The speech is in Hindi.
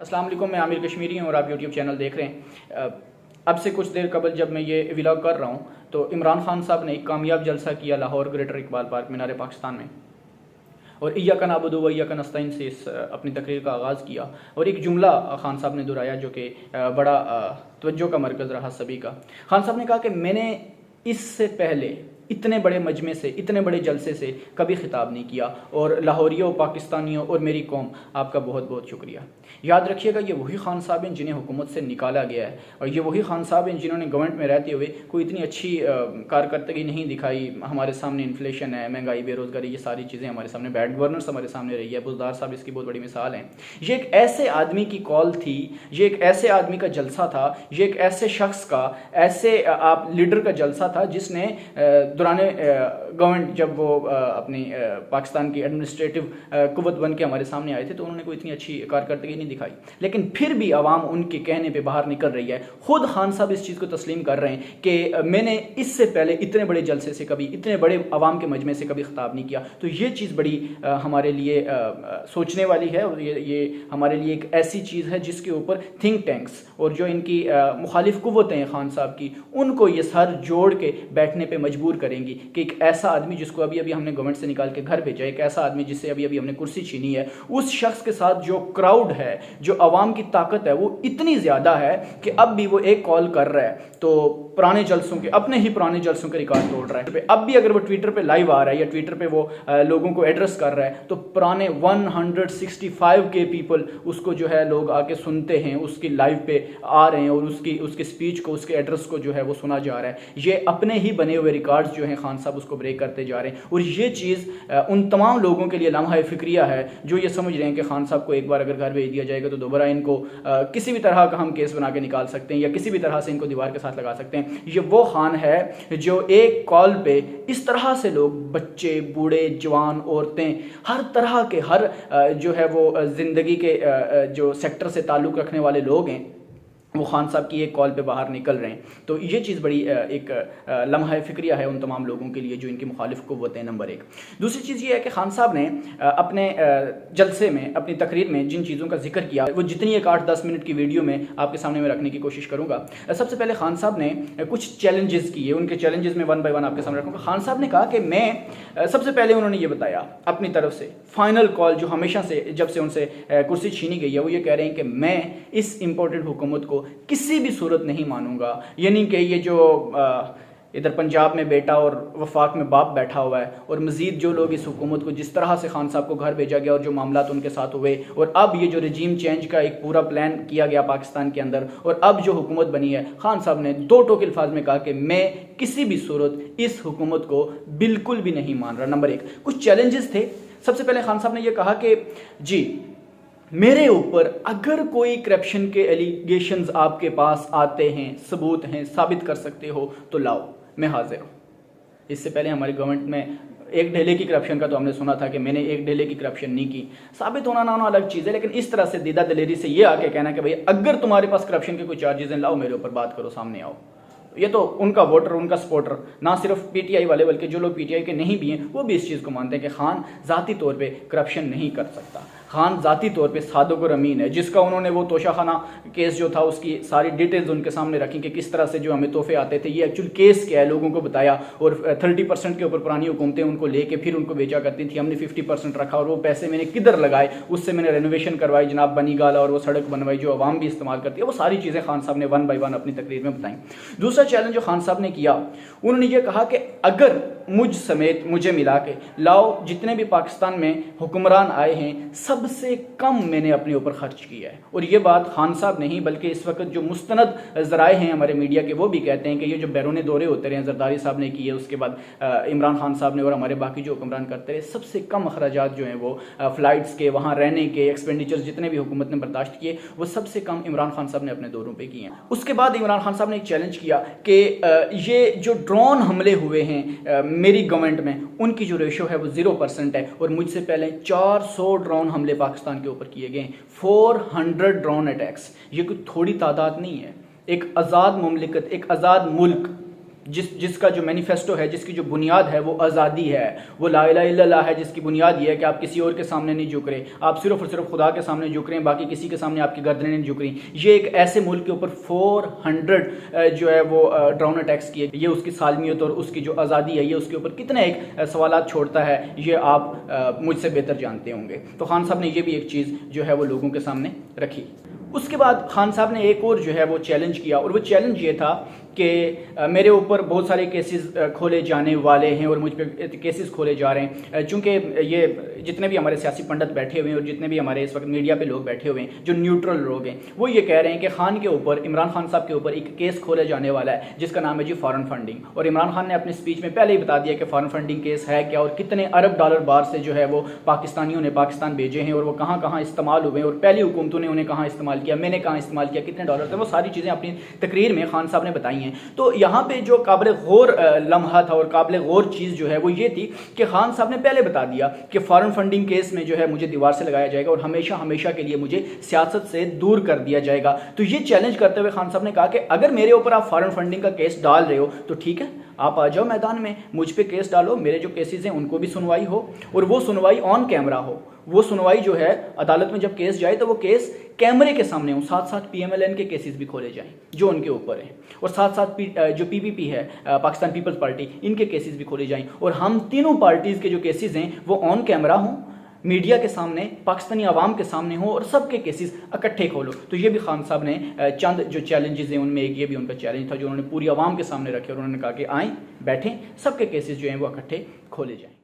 अस्सलाम वालेकुम, मैं आमिर कश्मीरी हूँ और आप यूट्यूब चैनल देख रहे हैं। अब से कुछ देर कबल जब मैं ये व्लॉग कर रहा हूँ तो इमरान खान साहब ने एक कामयाब जलसा किया लाहौर ग्रेटर इकबाल पार्क मीनार पाकिस्तान में, और इय्याका नअबुदु व इय्याका नस्तईन से इस अपनी तकरीर का आगाज़ किया। और एक जुमला खान साहब ने दोहराया जो कि बड़ा तवज्जो का मरकज़ रहा सभी का। खान साहब ने कहा कि मैंने इससे पहले इतने बड़े मजमे से, इतने बड़े जलसे से कभी खिताब नहीं किया, और लाहौरियों, पाकिस्तानियों और मेरी कौम, आपका बहुत बहुत शुक्रिया। याद रखिएगा, ये वही खान साहब हैं जिन्हें हुकूमत से निकाला गया है, और ये वही खान साहब हैं जिन्होंने गवर्नमेंट में रहते हुए कोई इतनी अच्छी कारकर्दगी नहीं दिखाई। हमारे सामने इन्फ्लेशन है, महंगाई, बेरोज़गारी, ये सारी चीज़ें हमारे सामने, बैड गवर्नेंस हमारे सामने रही है। बुज़दार साहब इसकी बहुत बड़ी मिसाल हैं। ये एक ऐसे आदमी की कॉल थी, ये एक ऐसे आदमी का जलसा था, ये एक ऐसे शख्स का, ऐसे आप लीडर का जलसा था जिसने दौराने गवर्नमेंट, जब वो अपनी पाकिस्तान की एडमिनिस्ट्रेटिव कुव्वत बन के हमारे सामने आए थे, तो उन्होंने कोई इतनी अच्छी कारकर्दगी नहीं दिखाई। लेकिन फिर भी आवाम उनके कहने पे बाहर निकल रही है। खुद खान साहब इस चीज़ को तस्लीम कर रहे हैं कि मैंने इससे पहले इतने बड़े जलसे से कभी, इतने बड़े आवाम के मजमे से कभी खिताब नहीं किया। तो ये चीज़ बड़ी हमारे लिए सोचने वाली है, और ये हमारे लिए एक ऐसी चीज़ है जिसके ऊपर थिंक टैंक्स और जो इनकी मुखालिफ कुव्वतें हैं खान साहब की, उनको ये सर जोड़ के बैठने पर मजबूर करेंगी कि एक ऐसा आदमी जिसको अभी अभी हमने गवर्नमेंट से निकाल के घर भेजा, एक ऐसा आदमी जिससे अभी अभी हमने कुर्सी छीनी है, उस शख्स के साथ जो क्राउड है, जो आवाम की ताकत है, वो इतनी ज़्यादा है कि अब भी वो एक कॉल कर रहा है तो पुराने जलसों के, अपने ही पुराने जलसों के रिकॉर्ड तोड़ रहा है। अब भी अगर वो ट्विटर पे लाइव आ रहा है या ट्विटर पे वो लोगों को एड्रेस कर रहा है, तो पुराने 165 के पीपल उसको जो है लोग आके सुनते हैं, उसकी लाइव पे आ रहे हैं, और उसकी स्पीच को, उसके एड्रेस को जो है वो सुना जा रहा है। ये अपने ही बने हुए रिकॉर्ड्स जो हैं खान साहब उसको ब्रेक करते जा रहे हैं। और ये चीज़ उन तमाम लोगों के लिए लम्हा फिक्रिया है जो ये समझ रहे हैं कि खान साहब को एक बार अगर घर भेज दिया जाएगा तो दोबारा इनको किसी भी तरह का हम केस बना के निकाल सकते हैं, या किसी भी तरह से इनको दीवार के साथ लगा सकते हैं। ये वो खान है जो एक कॉल पे इस तरह से लोग, बच्चे, बूढ़े, जवान, औरतें, हर तरह के, हर जो है वो ज़िंदगी के जो सेक्टर से ताल्लुक़ रखने वाले लोग हैं, वो खान साहब की एक कॉल पे बाहर निकल रहे हैं। तो ये चीज़ बड़ी एक लम्हा फिक्रिया है उन तमाम लोगों के लिए जो इनकी मुखालिफ कुव्वत हैं, नंबर एक। दूसरी चीज़ ये है कि खान साहब ने अपने जलसे में, अपनी तकरीर में जिन चीज़ों का जिक्र किया, वो जितनी एक 8-10 मिनट की वीडियो में आपके सामने में रखने की कोशिश करूँगा। सबसे पहले खान साहब ने कुछ चैलेंजेस किए, उनके चैलेंजेस में 1 बाय 1 आपके सामने रखूँगा। खान साहब ने कहा कि मैं सबसे पहले उन्होंने ये बताया अपनी तरफ से, फाइनल कॉल जो हमेशा से, जब से उनसे कुर्सी छीनी गई है, वो ये कह रहे हैं कि मैं इस इम्पोर्टेंट हुकूमत को किसी भी सूरत नहीं मानूंगा। यानी कि ये जो इधर पंजाब में बेटा और वफाक में बाप बैठा हुआ है, और मज़ीद जो लोग इस हुकूमत को, जिस तरह से खान साहब को घर भेजा गया और जो मामला उनके साथ हुए, और अब ये जो रजीम चेंज का एक पूरा प्लान किया गया पाकिस्तान के अंदर, और अब जो हुकूमत बनी है, खान साहब ने दो टोक अल्फाज में कहा कि मैं किसी भी सूरत इस हुकूमत को बिल्कुल भी नहीं मान रहा। नंबर एक, कुछ चैलेंजेस थे। सबसे पहले खान साहब ने यह कहा कि जी, मेरे ऊपर अगर कोई करप्शन के एलिगेशंस आपके पास आते हैं, सबूत हैं, साबित कर सकते हो, तो लाओ, मैं हाजिर हूँ। इससे पहले हमारी गवर्नमेंट में एक ढेले की करप्शन का तो हमने सुना था कि मैंने एक ढेले की करप्शन नहीं की। साबित होना ना होना अलग चीज़ है, लेकिन इस तरह से दीदा दलेरी से ये आके कहना कि भाई अगर तुम्हारे पास करप्शन के कोई चार्जेस हैं, लाओ मेरे ऊपर बात करो, सामने आओ। ये तो उनका वोटर, उनका सपोर्टर, ना सिर्फ पीटीआई वाले बल्कि जो लोग पीटीआई के नहीं भी हैं, वो भी इस चीज़ को मानते हैं कि खान ज़ाती तौर पे करप्शन नहीं कर सकता। खान ज़ाती तौर पे सादुक और अमीन है, जिसका उन्होंने वो तोशाखाना केस जो था उसकी सारी डिटेल्स उनके सामने रखी कि किस तरह से जो हमें तोहफे आते थे, ये एक्चुअल केस क्या है, लोगों को बताया। और 30% के ऊपर पुरानी हुकूमतें उनको लेके फिर उनको बेचा करती थी, हमने 50% रखा, और वो पैसे मैंने किधर लगाए, उससे मैंने रेनोवेशन करवाई जनाब, बनी गाला, और वो सड़क बनवाई जो आवाम भी इस्तेमाल करती है। वो सारी चीज़ें खान साहब ने 1 बाय 1 अपनी तकरीर में बताई। दूसरा चैलेंज जो खान साहब ने किया, उन्होंने ये कहा कि अगर मुझ समेत, मुझे मिला के लाओ, जितने भी पाकिस्तान में हुक्मरान आए हैं, सबसे कम मैंने अपने ऊपर खर्च किया है। और ये बात खान साहब नहीं बल्कि इस वक्त जो मुस्तनद ज़राए हैं हमारे मीडिया के, वो भी कहते हैं कि ये जो बैरून दौरे होते रहे, जरदारी साहब ने किए, उसके बाद इमरान खान साहब ने, और हमारे बाकी जो हुक्मरान करते रहे, सबसे कम अखराजात जो हैं वो फ़्लाइट्स के, वहाँ रहने के एक्सपेंडिचर्स जितने भी हुकूमत ने बर्दाश्त किए, वो सबसे कम इमरान खान साहब ने अपने दौरों पर किए हैं। उसके बाद इमरान खान साहब ने एक चैलेंज किया कि ये जो ड्रोन हमले हुए हैं मेरी गवर्नमेंट में, उनकी जो रेशो है वो 0% है, और मुझसे पहले 400 ड्रोन हमले पाकिस्तान के ऊपर किए गए, 400 ड्रोन अटैक्स। ये कोई थोड़ी तादाद नहीं है। एक आज़ाद मुमलिकत, एक आज़ाद मुल्क जिसका जो मैनिफेस्टो है, जिसकी जो बुनियाद है वो आज़ादी है, वो ला इलाहा इल्लल्लाह है, जिसकी बुनियाद ये है कि आप किसी और के सामने नहीं झुक रहे, आप सिर्फ और सिर्फ खुदा के सामने झुक रहे हैं, बाकी किसी के सामने आपकी गर्दनें नहीं झुक रही। ये एक ऐसे मुल्क के ऊपर 400 जो है वो ड्रोन अटैक्स किए, ये उसकी सालमियत और उसकी जो आज़ादी है, ये उसके ऊपर कितने एक सवालात छोड़ता है, ये आप मुझसे बेहतर जानते होंगे। तो खान साहब ने ये भी एक चीज़ जो है वो लोगों के सामने रखी। उसके बाद खान साहब ने एक और जो है वो चैलेंज किया, और वो चैलेंज ये था कि मेरे ऊपर बहुत सारे केसेस खोले जाने वाले हैं और मुझ पे केसेस खोले जा रहे हैं, चूँकि ये जितने भी हमारे सियासी पंडित बैठे हुए हैं और जितने भी हमारे इस वक्त मीडिया पे लोग बैठे हुए हैं जो न्यूट्रल लोग हैं, वो ये कह रहे हैं कि खान के ऊपर, इमरान खान साहब के ऊपर एक केस खोले जाने वाला है जिसका नाम है जी फॉरेन फंडिंग। और इमरान खान ने अपनी स्पीच में पहले ही बता दिया कि फॉरेन फंडिंग केस है क्या और कितने अरब डॉलर बाहर से जो है वो पाकिस्तानियों ने पाकिस्तान भेजे हैं और वो कहाँ कहाँ इस्तेमाल हुए और पहली हुकूमतों ने उन्हें कहाँ इस्तेमाल किया, मैंने कहाँ इस्तेमाल किया, कितने डॉलर थे, वो सारी चीज़ें अपनी तकरीर में खान साहब ने बताई हैं। तो यहाँ पे जो काबिल गौर लम्हा था और काबिल गौर चीज़ जो है वो ये थी कि खान साहब ने पहले बता दिया कि फॉरेन फंडिंग केस में जो है मुझे दीवार से लगाया जाएगा और हमेशा हमेशा के लिए मुझे सियासत से दूर कर दिया जाएगा। तो ये चैलेंज करते हुए खान साहब ने कहा कि अगर मेरे ऊपर आप फॉरेन फंडिंग का केस डाल रहे हो तो ठीक है, आप आ जाओ मैदान में, मुझ पे केस डालो, मेरे जो केसेस हैं उनको भी सुनवाई हो और वो सुनवाई ऑन कैमरा हो। वो सुनवाई जो है अदालत में जब केस जाए तो वो केस कैमरे के सामने हो, साथ साथ PMLN के केसेस भी खोले जाएं जो उनके ऊपर है, और साथ साथ जो PPP है, पाकिस्तान पीपल्स पार्टी, इनके केसेस भी खोले जाएं और हम तीनों पार्टीज़ के जो केसेस हैं वो ऑन कैमरा हों, मीडिया के सामने, पाकिस्तानी आवाम के सामने हो और सबके केसेस इकट्ठे खोलो। तो ये भी खान साहब ने चंद जो चैलेंजेस हैं उनमें एक ये भी उनका चैलेंज था जो उन्होंने पूरी आवाम के सामने रखे और उन्होंने कहा कि आएँ, बैठें, सबके केसेस जो हैं वो इकट्ठे खोले जाएँ।